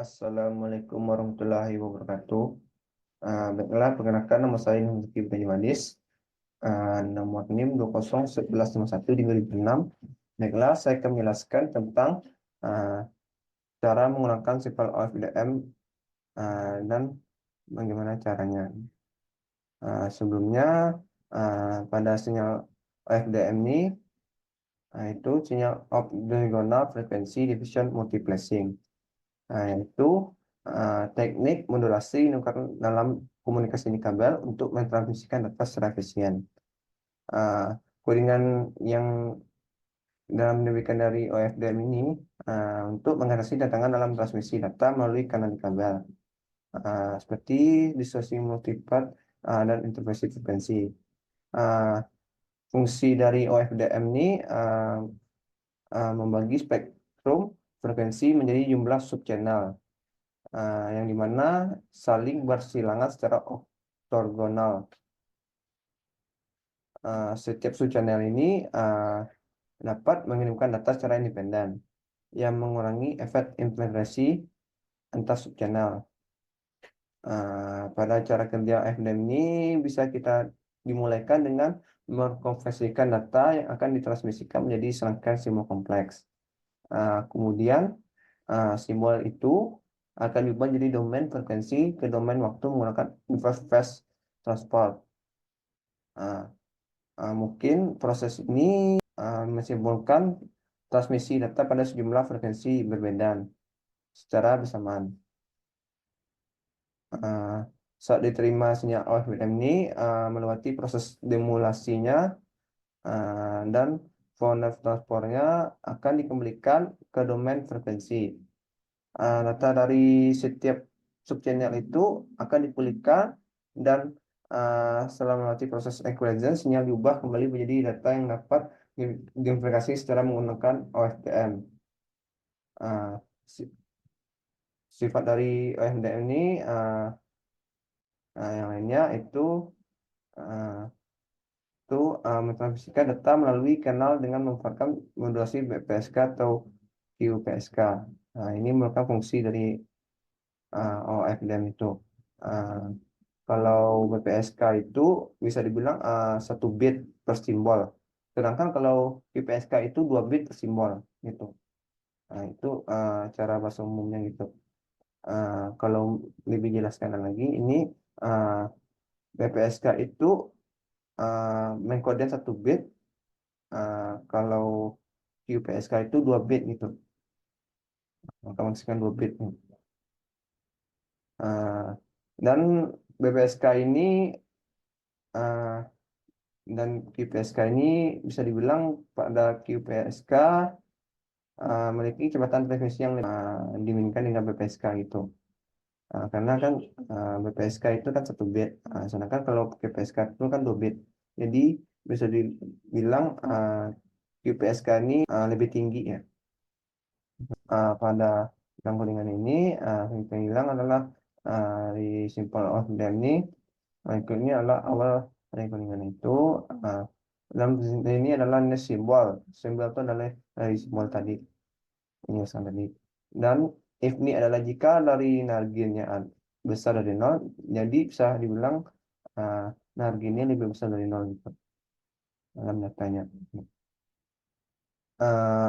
Assalamualaikum warahmatullahi wabarakatuh. Baiklah, perkenalkan nama saya Zulkifli Ibrahim Manis. Nomor NIM 201151/2006. Baiklah, saya akan menjelaskan tentang uh, cara menggunakan sifat OFDM dan bagaimana caranya. Sebelumnya, pada sinyal OFDM ini, itu sinyal Off-Diagonal Frequency Division Multiplexing. Yaitu teknik modulasi dalam komunikasi kabel untuk mentransmisikan data secara efisien. Codingan yang dalam diberikan dari OFDM ini untuk mengatasi datangan dalam transmisi data melalui kanal kabel, seperti distorsi multipart dan interferensi frekuensi. Fungsi dari OFDM ini membagi spektrum frekuensi menjadi jumlah subchannel, yang dimana saling bersilangan secara ortogonal. Setiap subchannel ini dapat mengirimkan data secara independen yang mengurangi efek integrasi antar subchannel. Pada cara kerja FDM ini bisa kita dimulaikan dengan mengkonversikan data yang akan ditransmisikan menjadi serangkaian simbol kompleks. Kemudian simbol itu akan diubah jadi domain frekuensi ke domain waktu menggunakan inverse phase transport. Mungkin proses ini mensimbolkan transmisi data pada sejumlah frekuensi berbeda secara bersamaan. Saat diterima sinyal OFDM ini melewati proses demulasinya, dan phoneme transportnya akan dikembalikan ke domain frekuensi. Data dari setiap subchannel itu akan dipulihkan dan setelah melewati proses equalization, sinyal diubah kembali menjadi data yang dapat diamplifikasi secara menggunakan OFDM. Sifat dari OFDM ini yang lainnya itu mentransmisikan data melalui kanal dengan memanfaatkan modulasi BPSK atau QPSK. Ini merupakan fungsi dari OFDM itu. Kalau BPSK itu bisa dibilang 1 bit per simbol. Sedangkan kalau QPSK itu 2 bit per simbol gitu. Itu cara bahasa umumnya gitu. Kalau lebih jelaskan lagi, ini BPSK itu mengkode 1 bit. Kalau QPSK itu 2 bit gitu. Maka maksudkan 2 bit. Dan BPSK ini dan QPSK ini bisa dibilang pada QPSK memiliki kecepatan transmisi yang dibandingkan dengan BPSK gitu. Karena kan BPSK itu kan 1 bit, sedangkan kalau QPSK itu kan 2 bit. Jadi bisa dibilang QPSK ini lebih tinggi ya. Pada codingan ini kita bilang adalah di simple of them ini berikutnya adalah awal dari codingan itu. Dalam ini adalah simbol itu adalah dari simbol tadi, ini tadi. Dan if ini adalah jika dari marginnya besar dari 0, jadi bisa dibilang marginnya lebih besar dari 0 gitu dalam datanya.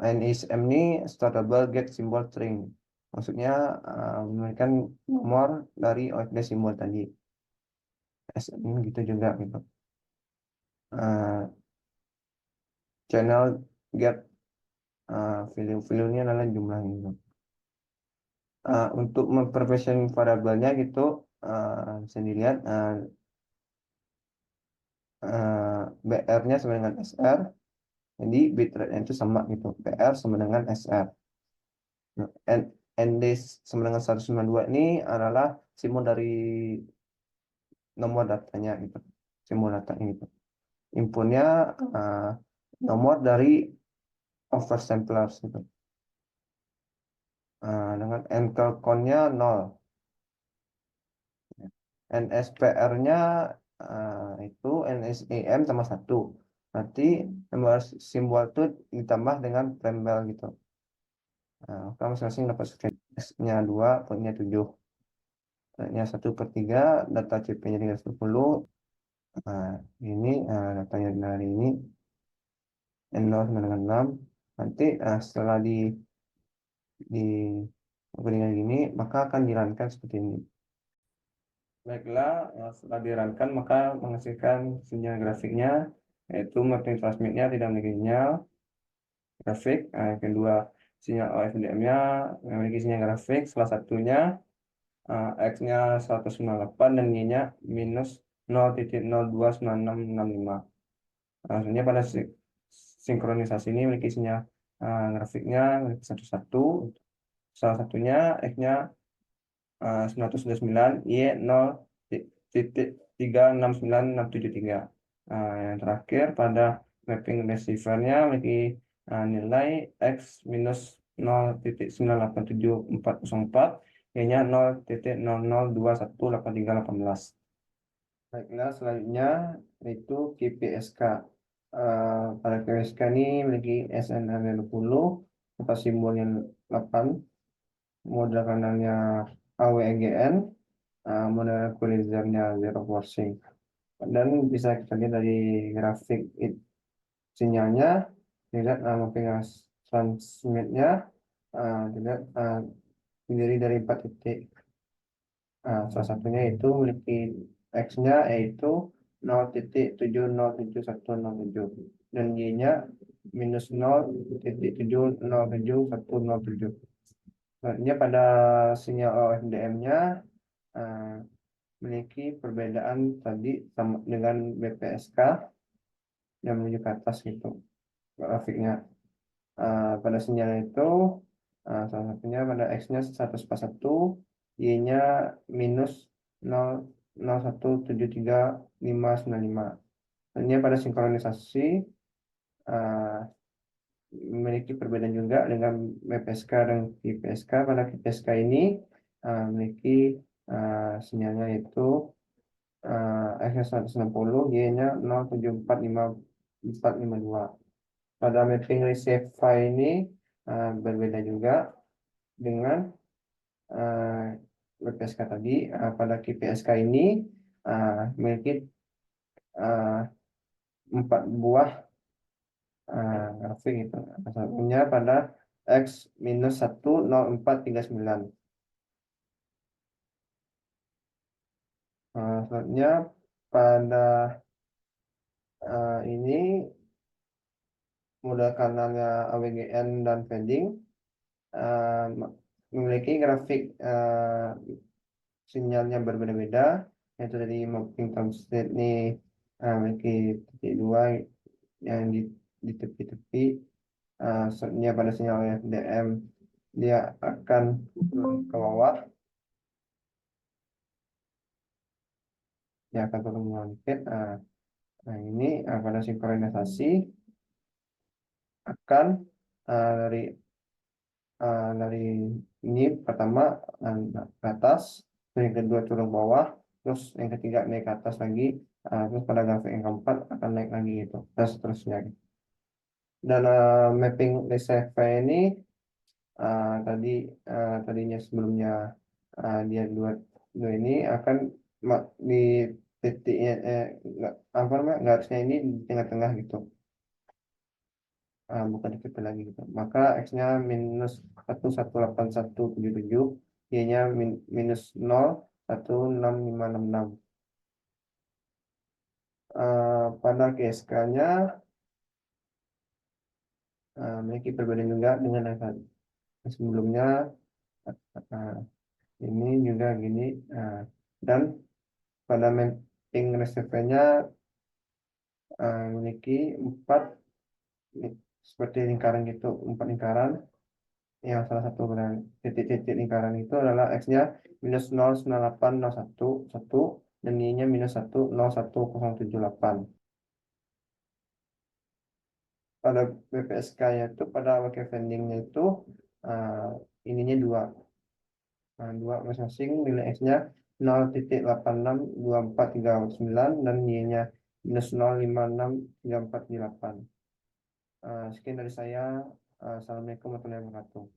NISM ini startable get symbol string, maksudnya memberikan nomor dari OFD simbol tadi. SM gitu juga gitu. Channel get value-nya adalah jumlah gitu. Untuk memperversion variabelnya gitu, bisa dilihat BR-nya sama dengan SR, jadi bitrate-nya itu sama gitu, BR sama dengan SR. ND sama dengan 192 ini adalah simbol dari nomor datanya gitu, simbol datanya gitu. Inputnya nomor dari oversamplers gitu. Dengan anchor count-nya 0. NSPR-nya itu NSEM tambah 1. Nanti nomor simbol itu ditambah dengan prembel gitu. Maka masing-masing dapat X-nya 2, poinnya 7. Nya 1/3, data CP-nya 310. Nah, ini datanya dari ini N0 sama dengan 6. Nanti setelah di dengan gini, maka akan dirankan seperti ini. Baiklah, setelah dirankan maka menghasilkan sinyal grafiknya, yaitu mapping transmitnya tidak memiliki sinyal grafik. Yang kedua, sinyal OFDM-nya memiliki sinyal grafik, salah satunya X-nya 198 dan Y-nya minus 0,029665. Sebenarnya pada sinkronisasi ini memiliki sinyal grafiknya memiliki satu-satu. Salah satunya X-nya 909, Y 0,369673. Yang terakhir pada mapping receivernya memiliki nilai X minus 0,987404, Y-nya 0,00218318. Baiklah, selanjutnya itu KPSK. Pada KPSK ini memiliki SN20 atau simbolnya 8, model kanalnya AWEGN, model equalizernya zero forcing. Dan bisa kita lihat dari grafik sinyalnya, dilihat mapping transmitnya, dilihat terdiri dari 4 titik. Salah satunya itu memiliki X-nya yaitu 0,707107 dan Y-nya minus 0,707107. Selanjutnya pada sinyal OFDM-nya memiliki perbedaan tadi sama dengan BPSK yang menuju ke atas gitu grafiknya. Pada sinyal itu salah satunya pada X-nya 141, Y-nya minus 0,017355. Ini pada sinkronisasi memiliki perbedaan juga dengan BPSK dan KPSK. Pada KPSK ini memiliki sinyalnya itu X160, Y-nya 0,745452. Pada mapping receive file ini berbeda juga dengan BPSK tadi. Pada KPSK ini memiliki 4 buah grafik itu. Satunya pada X minus 10439. Selanjutnya pada ini model kanalnya AWGN dan fading memiliki grafik sinyalnya berbeda-beda, yaitu dari mapping transmit ini memiliki titik 2 yang di tepi-tepi. Selanjutnya pada sinyal FDM dia akan turun ke bawah, dia akan turun sedikit. Nah ini pada sinkronisasi akan dari ini pertama ke atas, yang kedua turun ke bawah, terus yang ketiga naik ke atas lagi, terus pada grafik yang keempat akan naik lagi gitu, dan seterusnya. Dan mapping reserve ini tadinya sebelumnya dia dua ini akan di titiknya apa namanya, garisnya ini di tengah-tengah gitu, bukan di titik lagi gitu. Maka X-nya minus 1181177, Y-nya minus 0,16566. Pada GSK-nya memiliki perbedaan juga dengan yang sebelumnya. Ini juga gini, dan pada mapping reserve-nya memiliki 4 seperti lingkaran gitu, 4 lingkaran, yang salah satu titik-titik lingkaran itu adalah X-nya minus 0,9801 dan Y-nya minus 1,01078. Pada BPSK-nya itu, pada wakil vending-nya itu ininya dua masing-masing, nilai X-nya 0,862439 dan Y-nya minus 0,563478. Sekian dari saya. Assalamualaikum warahmatullahi wabarakatuh.